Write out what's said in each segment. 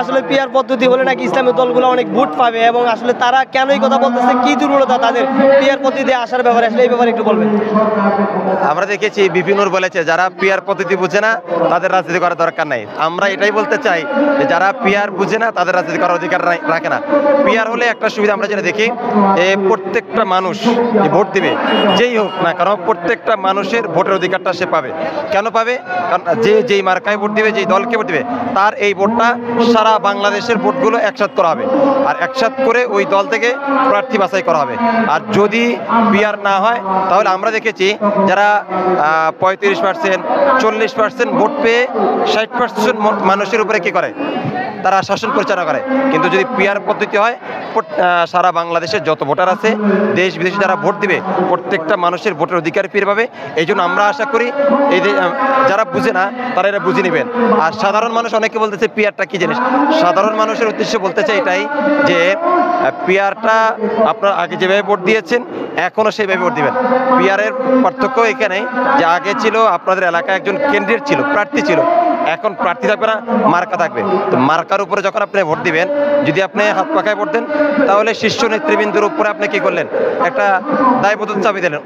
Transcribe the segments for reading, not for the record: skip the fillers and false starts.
আসলে পিয়ার পদ্ধতি হলে নাকি ইসলামী দলগুলো অনেক ভোট পাবে, এবং আসলে তারা কেন এই কথা বলতেছে, কি দুর্বলতা তাদের পিয়ার পদ্ধতি আসার ব্যাপারে, আসলে এই ব্যাপারে একটু বলবেন। আমরা দেখেছি বিপিনুর বলেছে যারা পিয়ার পদ্ধতি বুঝে না তাদের রাজনীতি করার দরকার নাই। আমরা এটাই বলতে চাই যে যারা পিয়ার বুঝে না তাদের রাজনীতি করার অধিকার রাখে না। পিয়ার হলে একটা সুবিধা আমরা যেটা দেখি, প্রত্যেকটা মানুষ ভোট দিবে, যেই হোক না কারণ প্রত্যেকটা মানুষের ভোটের অধিকারটা সে পাবে। কেন পাবে? কারণ যেই মার্কায় ভোট দিবে, যেই দলকে ভোট দিবে, তার এই ভোটটা সারা বাংলাদেশের ভোটগুলো একসাথ করা হবে, আর একসাথ করে ওই দল থেকে প্রার্থী বাছাই করা হবে। আর যদি পিয়ার না হয় তাহলে আমরা দেখেছি যারা 35%, 40% ভোট পেয়ে 60% মানুষের উপরে কি করে, তারা শাসন পরিচালনা করে। কিন্তু যদি পিয়ার পদ্ধতি হয়, সারা বাংলাদেশের যত ভোটার আছে, দেশ বিদেশে যারা ভোট দিবে, প্রত্যেকটা মানুষের ভোটের অধিকার ফিরে পাবে। এই জন্য আমরা আশা করি এই যারা বুঝে না তারা এটা বুঝে নেবেন। আর সাধারণ মানুষ অনেকে বলতেছে পিয়ারটা কি জিনিস, সাধারণ মানুষের উদ্দেশ্যে বলতে চাই এটাই যে পিয়ারটা আপনারা আগে যেভাবে ভোট দিয়েছেন এখনও সেইভাবে ভোট দিবেন। পিয়ারের পার্থক্য এখানে যে আগে ছিল আপনাদের এলাকায় একজন ক্যান্ডিডেট ছিল, প্রার্থী ছিল, এখন প্রার্থী থাকবে না, মার্কা থাকবে। তো মার্কার উপরে যখন আপনি ভোট দিবেন, যদি আপনি হাত পাখায় ভোট দেন তাহলে শীর্ষ নেতৃবৃন্দের উপরে আপনি কি করলেন, একটা দায়বদ্ধতা চাপিয়ে দিলেন।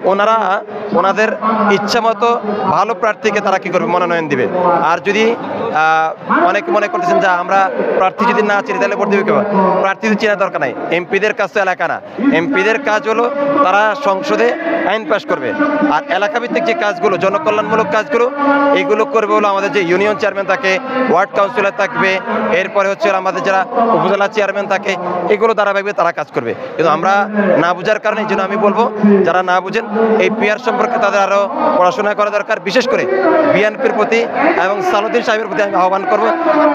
ওনাদের ইচ্ছা মতো ভালো প্রার্থীকে তারা কি করবে, মনোনয়ন দিবে। আর যদি অনেকে মনে করতেছেন যে আমরা প্রার্থী যদি না চিনি তাহলে ভোট দিবে কেউ, প্রার্থী তো চেনার দরকার নাই। এমপিদের কাজ তো এলাকা না, এমপিদের কাজ হলো তারা সংসদে আইন পাস করবে। আর এলাকাভিত্তিক যে কাজগুলো, জনকল্যাণমূলক কাজগুলো, এগুলো করবে হলো আমাদের যে ইউনিয়ন চেয়ারম্যান থাকে, ওয়ার্ড কাউন্সিলর থাকবে, এরপরে হচ্ছে আমাদের যারা উপজেলা চেয়ারম্যান থাকে, এগুলো ধারাবাহিকভাবে তারা কাজ করবে। কিন্তু আমরা না বুঝার কারণে, এই জন্য আমি বলবো যারা না বুঝেন এই পিয়ার সম্পর্কে তাদের আরও পড়াশোনা করা দরকার। বিশেষ করে বিএনপির প্রতি এবং সালাউদ্দিন সাহেবের প্রতি আমি আহ্বান করব,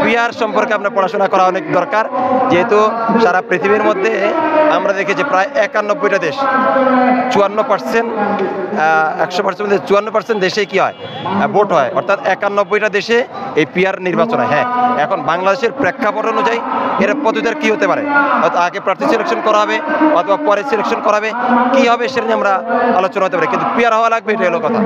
পিয়ার সম্পর্কে আপনার পড়াশোনা করা অনেক দরকার। যেহেতু সারা পৃথিবীর মধ্যে আমরা দেখেছি প্রায় 91টা দেশ, 54%, 100% 54% দেশে কি হয়, ভোট হয়। অর্থাৎ 91টা দেশে এই পিয়ার নির্বাচন হয়। হ্যাঁ, এখন বাংলাদেশের প্রেক্ষাপট অনুযায়ী এর পদ্ধতির কি হতে পারে, হয়তো আগে প্রার্থী সিলেকশন করা হবে অথবা পরে সিলেকশন করা হবে, কি হবে সেটা নিয়ে আমরা আলোচনা হতে পারি, কিন্তু পিয়ার হওয়া লাগবে, এটা হলো কথা।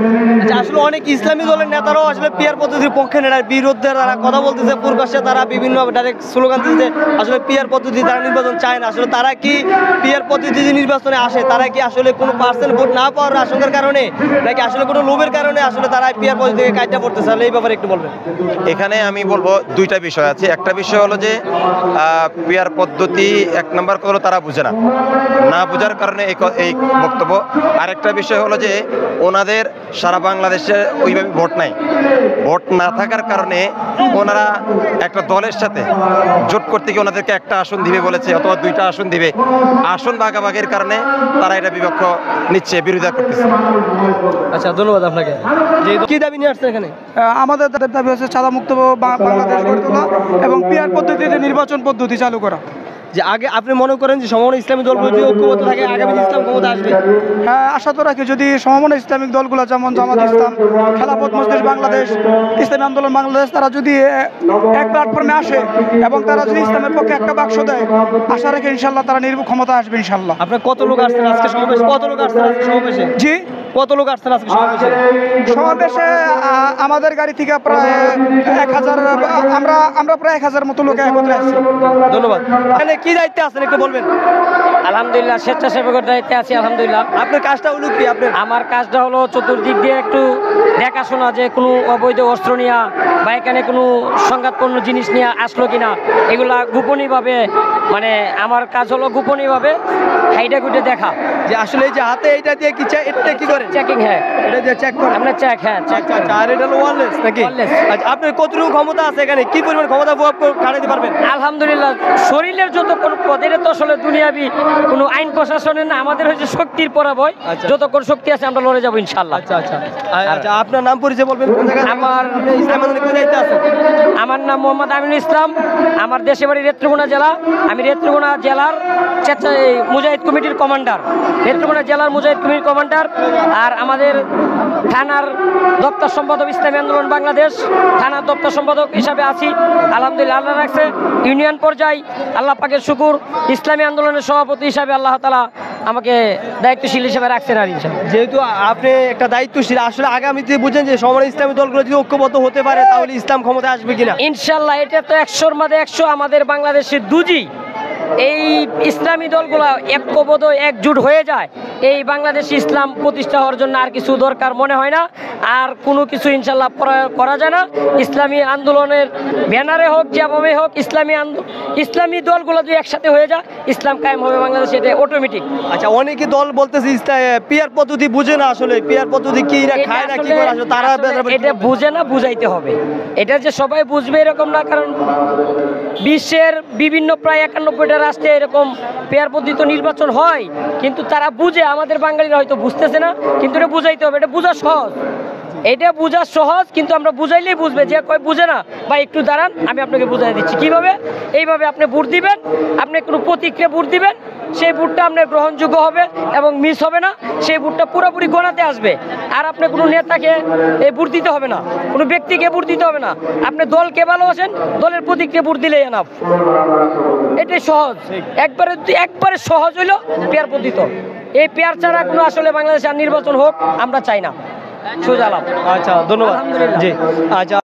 আসলে অনেক ইসলামী দলের নেতারাও আসলে পিয়ার পদ্ধতির পক্ষে নেয়, বিরুদ্ধে তারা কথা বলতেছে, প্রকাশ্যে তারা বিভিন্ন ডাইরেক্ট স্লোগান দিচ্ছে আসলে পিয়ার পদ্ধতি তারা নির্বাচন চায় না। আসলে তারা কি পিয়ার পদ্ধতি যে নির্বাচনে আসে, তারা কি আসলে কোনো পার্সেন্ট ভোট না পাওয়ার আশঙ্কার কারণে, নাকি আসলে কোনো লোভের কারণে আসলে তারা পিয়ার পদ্ধতিকে কাজটা করতেছে, এই ব্যাপারে একটু বলবেন। এখানে আমি বলবো দুইটা বিষয় আছে। একটা বিষয় হলো যে পিয়ার পদ্ধতি এক নম্বর হলো তারা বুঝে না বুঝার কারণে এই বক্তব্য। আরেকটা বিষয় হলো যে ওনাদের সারা বাংলাদেশে ওইভাবে ভোট নাই, ভোট না থাকার কারণে ওনারা একটা দলের সাথে জোট করতে গিয়ে ওনাদেরকে একটা আসন দিবে বলেছে অথবা 2টা আসন দিবে, আসন ভাগাভাগির কারণে তারা এটা বিপক্ষ নিচ্ছে, বিরোধিতা করতেছে। আচ্ছা, ধন্যবাদ আপনাকে। কি দাবি নিয়ে আসছেন এখানে? আমাদের দাবি হচ্ছে সাদামুক্ত বাংলাদেশ গড়ে তোলা এবং পিয়ার পদ্ধতিতে নির্বাচন পদ্ধতি চালু করা। যে আগে আপনি মনে করেন যে সমমনা ইসলামী দলগুলো যদি ঐক্যবদ্ধ থাকে আগামী ইসলাম ক্ষমতা আসবে? হ্যাঁ, আশা তো রাখি যদি সমমনা ইসলামিক দলগুলো যেমন জামাত ইসলাম, খেলাফত মজলিস বাংলাদেশ, ইসলামী আন্দোলন বাংলাদেশ, তারা যদি এক প্ল্যাটফর্মে আসে এবং তারা যদি ইসলামের পক্ষে একটা বাক্স দেয়, আশা রাখি ইনশাল্লাহ তারা ক্ষমতা আসবে ইনশাল্লাহ। আপনার কত লোক আসছেন আজকে সমাবেশে? কত লোক আসছেন আজকে সমাবেশে? জি, কত লোক আসছেন আজকে সমাবেশে? সমাবেশে আমাদের গাড়ি থেকে প্রায় 1000, আমরা প্রায় 1000 মতো লোক একত্রে আসছি। ধন্যবাদ। এখানে কি দায়িত্বে আছেন একটু বলবেন? আলহামদুলিল্লাহ, স্বেচ্ছাসেবকের দায়িত্বে আছি আলহামদুলিল্লাহ। আপনার কাজটা হলো কি? আমার কাজটা হলো চতুর্দিক দিয়ে একটু দেখাশোনা, যে কোনো অবৈধ অস্ত্র নিয়ে বা এখানে কোনো সংঘাতপূর্ণ জিনিস নিয়ে আসলো কিনা, এগুলা গোপনীয়ভাবে, মানে আমার কাজ হলো গোপনীয়ভাবে হাইডা গুটে দেখা যে আসলে এই যে হাতে এইটা দিয়ে কি এটা কি করে চেকিং। হ্যাঁ, এটা দিয়ে চেক করে আমরা চেক। হ্যাঁ, চেক। আর এটা হলো ওয়্যারলেস নাকি? আচ্ছা, আপনার কতটুকু ক্ষমতা আছে এখানে? কি পরিমাণ ক্ষমতা কাটাতে পারবেন? আলহামদুলিল্লাহ, শরীরের যত কোনো পদের তো আসলে দুনিয়াবি কোনো আইন প্রশাসনের না, আমাদের হচ্ছে শক্তির পরাবয়। যতক্ষণ শক্তি আছে আমরা লড়ে যাবো ইনশাল্লাহ। আচ্ছা আচ্ছা আচ্ছা, আপনার নাম পরিচয় বলবেন? আমার নাম মোহাম্মদ আমিনুল ইসলাম, আমার দেশে বাড়ি নেত্রকোনা জেলা। আমি নেত্রকোনা জেলার মুজাহিদ কমিটির কমান্ডার, নেত্রকোনা জেলার মুজাহিদ কমিটির কমান্ডার। আর আমাদের থানার দপ্তর সম্পাদক, ইসলামী আন্দোলন বাংলাদেশ থানার দপ্তর সম্পাদক হিসাবে আছি। আলহামদুলিল্লাহ, আল্লাহ রাখছে। ইউনিয়ন পর্যায়ে আল্লাহ পাকের শুকুর, ইসলামী আন্দোলনের সভাপতি হিসাবে আল্লাহ তাআলা আমাকে দায়িত্বশীল হিসেবে রাখছেন আর ইনশাআল্লাহ। যেহেতু আপনি একটা দায়িত্বশীল, আসলে আগামীতে বুঝেন যে সমন্বয় ইসলামী দলগুলো যদি ঐক্যবদ্ধ হতে পারে তাহলে ইসলাম ক্ষমতায় আসবে কিনা? ইনশাল্লাহ, এটা তো 100-র মধ্যে 100 আমাদের বাংলাদেশের দুজি এই ইসলামী দলগুলো ঐক্যবদ্ধ একজুট হয়ে যায়, এই বাংলাদেশ ইসলাম প্রতিষ্ঠা হওয়ার জন্য আর কিছু দরকার মনে হয় না, আর কোনো কিছু ইনশাল্লাহ করা যায় না। ইসলামী আন্দোলনের ব্যানারে হোক, যেভাবে হোক, ইসলামী দলগুলো যদি একসাথে হয়ে যায় ইসলাম কায়েম হবে বাংলাদেশে, এটা অটোমেটিক। আচ্ছা, অনেকে দল বলতেছে পিয়ার পদ্ধতি বুঝে না, আসলে পিয়ার পদ্ধতি কি এরা খায় না কি করে, আসলে তারা এটা বুঝে না, বুঝাইতে হবে। এটা যে সবাই বুঝবে এরকম না, কারণ বিশ্বের বিভিন্ন প্রায় 91টা রাষ্ট্রে এরকম পেয়ার পদ্ধতি নির্বাচন হয়, কিন্তু তারা বুঝে, আমাদের বাঙালিরা হয়তো বুঝতেছে না, কিন্তু এটা বুঝাইতে হবে। এটা বোঝা সহজ, এটা বোঝা সহজ, কিন্তু আমরা বুঝাইলেই বুঝবে। যে কয় বুঝে না বা একটু দাঁড়ান, আমি আপনাকে বুঝাই দিচ্ছি কিভাবে। এইভাবে আপনি ভোট দিবেন, আপনি কোনো প্রতিক্রিয়া ভোট দিবেন, সেই ভোটটা আপনার গ্রহণযোগ্য হবে এবং মিস হবে না, সেই ভোটটা পুরোপুরি গণাতে আসবে। আর আপনি কোনো নেতাকে এই ভোট দিতে হবে না, কোনো ব্যক্তিকে ভোট দিতে হবে না, আপনি দলকে ভালোবাসেন, দলের প্রতিক্রিয়া ভোট দিলেই এনাফ। এটাই সহজ, একবারে সহজ হইল পেয়ার পদ্ধতি। এই পেয়ার ছাড়া কোনো আসলে বাংলাদেশে আর নির্বাচন হোক আমরা চাই না। সোজা লাভ। আচ্ছা, ধন্যবাদ। জি, আচ্ছা।